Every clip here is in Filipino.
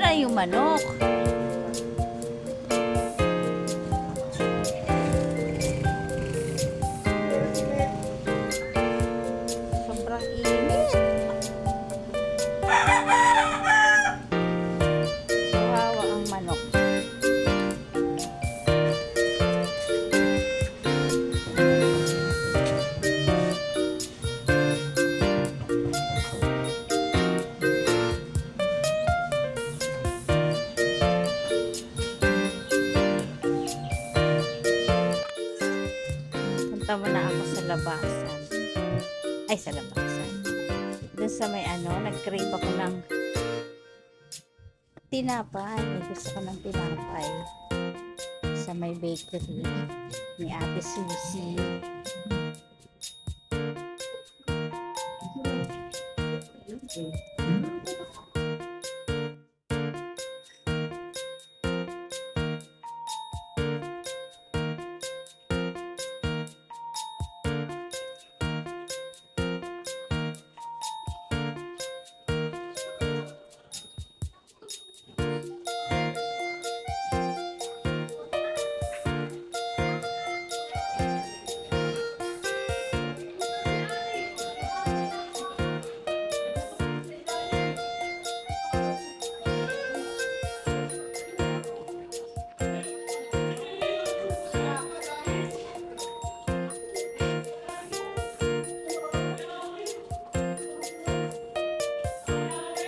na yung manok. Sobrang init. Kawawa ang manok. Punta muna ako sa labasan. Ay, sa labasan. Doon sa may nag-crave ako ng tinapay. May gusto ko ng tinapay. Sa may bakery ni Ate Susie.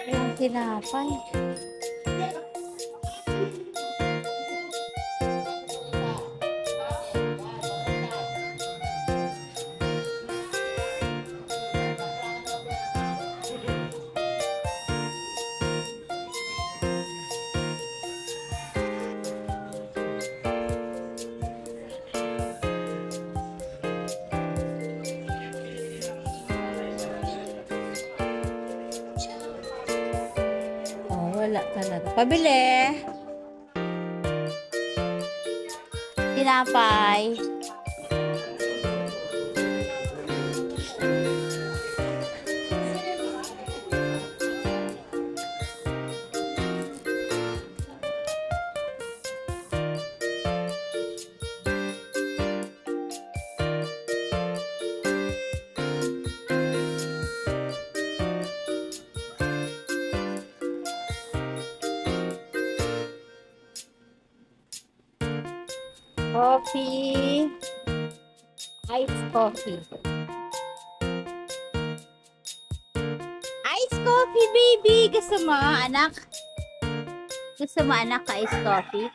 Yung tinapay. Oh, wala talaga. Pabili. Tinapay. Coffee. Iced coffee. Iced coffee, baby. Gusto mo, anak? Gusto mo, anak, ka iced coffee?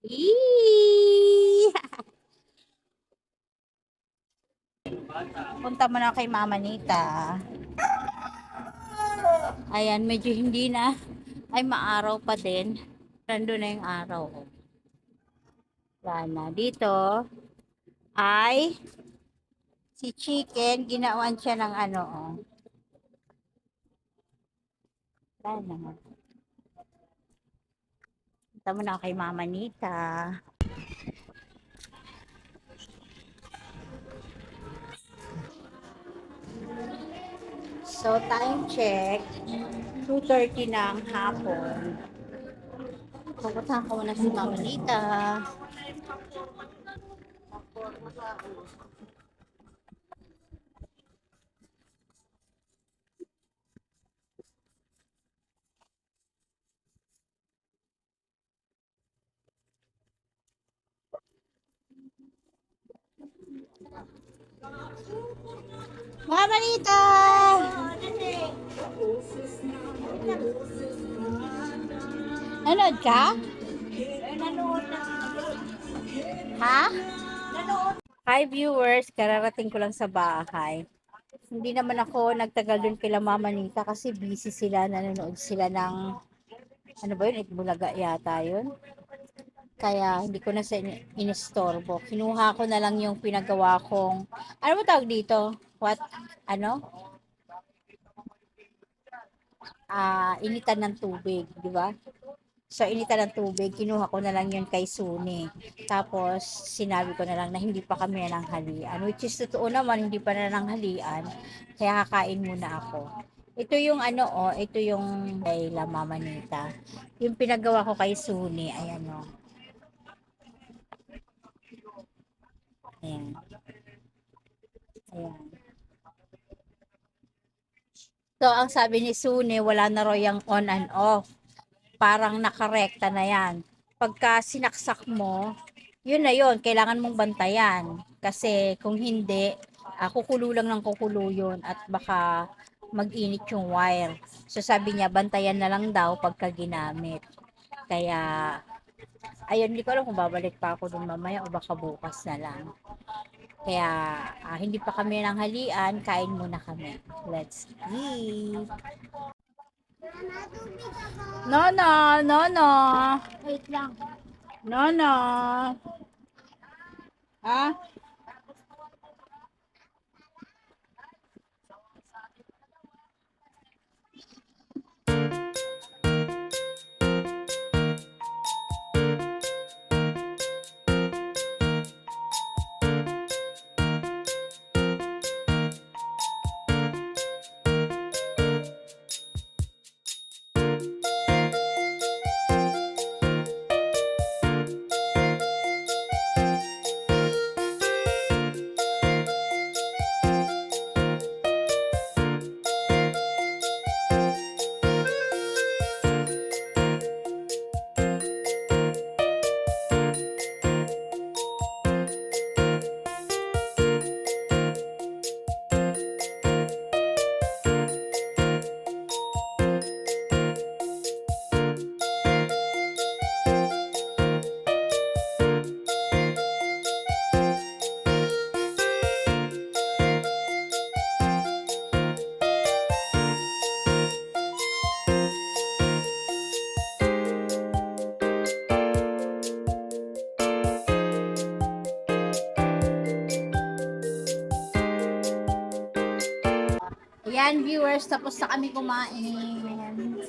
Eee! Punta mo na kay Mama Nita. Ayan, medyo hindi na. Ay, maaraw pa din. Nandun na yung araw. Wala na. Dito ay si Chicken, ginawan siya ng oh. Wala na. Punta mo na kay Mama Nita. So, time check. 2:30 ng hapon. Pupuntahan ko muna si Mama Nita. Mama Nita! Nanood ka? Nanood na. Ha? Nanood. Hi viewers, kararating ko lang sa bahay. Hindi naman ako nagtagal dun kila Mama Nita kasi busy sila, nanonood sila ng ano ba yun, Itbulaga yata yun. Kaya hindi ko na sa inistorbo. Kinuha ko na lang yung pinagawa kong, ano mo tawag dito? What? Ano? Initan ng tubig, di ba? So, initan ng tubig, kinuha ko na lang yun kay Suni. Tapos, sinabi ko na lang na hindi pa kami nananghalian. Which is, totoo naman, hindi pa nananghalian. Kaya kakain muna ako. Ito yung ano, oh, ito yung kay La Mama Nita. Yung pinagawa ko kay Suni, ayan, oh. Ayan, ayan. So, ang sabi ni Suni, wala na raw yung on and off. Parang nakarekta na yan. Pagka sinaksak mo, yun na yun, kailangan mong bantayan. Kasi kung hindi, kukulo lang ng kukulo yun at baka mag-init yung wire. So sabi niya, bantayan na lang daw pagka ginamit. Kaya, ayun, hindi ko alam kung babalik pa ako dun mamaya o baka bukas na lang. Kaya, hindi pa kami nang halian, kain muna kami. Let's eat! No, no, no, no. Wait lang. No, no. Ha? Ayan, viewers, tapos na kami kumain.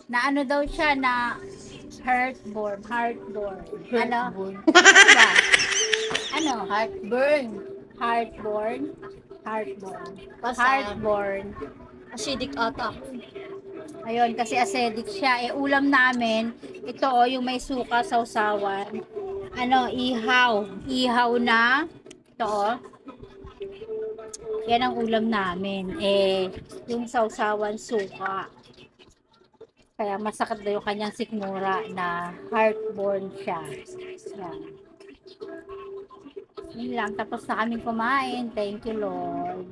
Na ano daw siya, na heartburn. Heartburn. Ano? Ano ba? Ano? Heartburn. Heartburn? Heartburn. Basta, Heartburn. acidic ata. Ayun, kasi acidic siya. Eh, ulam namin, ito oh, yung may suka, sausawan. Ano, ihaw. Ihaw na. Ito oh. Yan ang ulam namin. Eh, yung sausawan, suka. Kaya masakit daw yung kanyang sikmura na heartburn siya. Yan. Yun lang. Tapos na kaming kumain. Thank you, Lord.